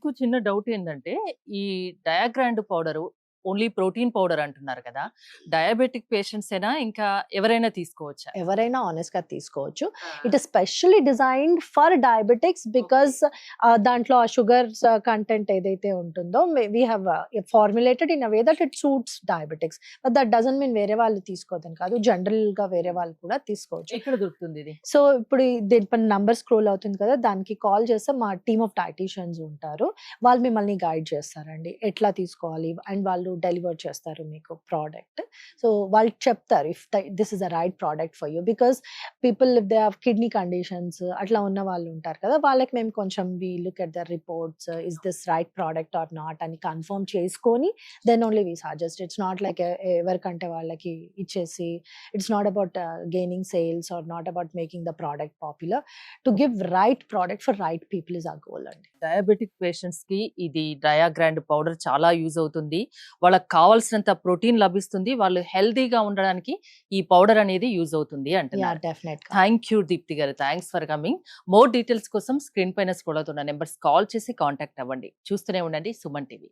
ఇంకో చిన్న డౌట్ ఏందంటే, ఈ డయాగ్రాండ్ పౌడరు ఓన్లీ ప్రోటీన్ పౌడర్ అంటున్నారు కదా! డయాబెటిక్ పేషెంట్సేనా? ఇంకా ఎవరైనా తీసుకోవచ్చా? ఎవరైనా హానెస్ట్‌గా తీసుకోవచ్చు. ఆ! It is specially designed for diabetics because దాంట్లో ఆ షుగర్స్ కంటెంట్ ఏదైతే ఉంటుందో we have formulated in a way that it suits diabetics. But that doesn't mean వేరే వాళ్ళు తీసుకోవద్దని కాదు. జనరల్‌గా వేరే వాళ్ళు కూడా తీసుకోవచ్చు. ఎక్కడ దొరుకుతుంది ఇది? సో, ఇప్పుడు దీనిపైన నంబర్ స్క్రోల్ అవుతుంది కదా! దానికి కాల్ చేస్తే మా టీమ్ ఆఫ్ డైటీషియన్స్ ఉంటారు. వాళ్ళు మిమ్మల్ని గైడ్ చేస్తారండి. ఎట్లా తీసుకోవాలి అండ్ వాళ్ళు డెలివర్ చేస్తారు మీకు ప్రోడక్ట్. సో, వాళ్ళు చెప్తారు if this is the right product for you. Because people if they have kidney conditions అట్లా ఉన్న వాళ్ళు ఉంటారు కదా! వాళ్ళకి మేము కొంచెం we look at the reports is this right product or not అని కన్ఫర్మ్ చేసుకొని then only we suggest. It's not like ఎవరికంటే వాళ్ళకి ఇచ్చేసి it's not about gaining sales or not about making the product popular. To give right product for right people is our goal అండి. Diabetic పేషెంట్స్‌కి ఇది డయాగ్రాండ్ powder చాలా use అవుతుంది. వాళ్ళకి కావాల్సినంత ప్రోటీన్ లభిస్తుంది. వాళ్ళు హెల్తీగా ఉండడానికి ఈ పౌడర్ అనేది యూజ్ అవుతుంది యాహ్! అంటున్నారు. డెఫినెట్‌గా. థాంక్ యూ దీప్తి గారు. Thanks for coming. More details కోసం స్క్రీన్ పైన స్క్రోల్ అవుతున్న నంబర్స్ కాల్ చేసి కాంటాక్ట్ అవ్వండి. చూస్తూనే ఉండండి సుమన్ టీవీ.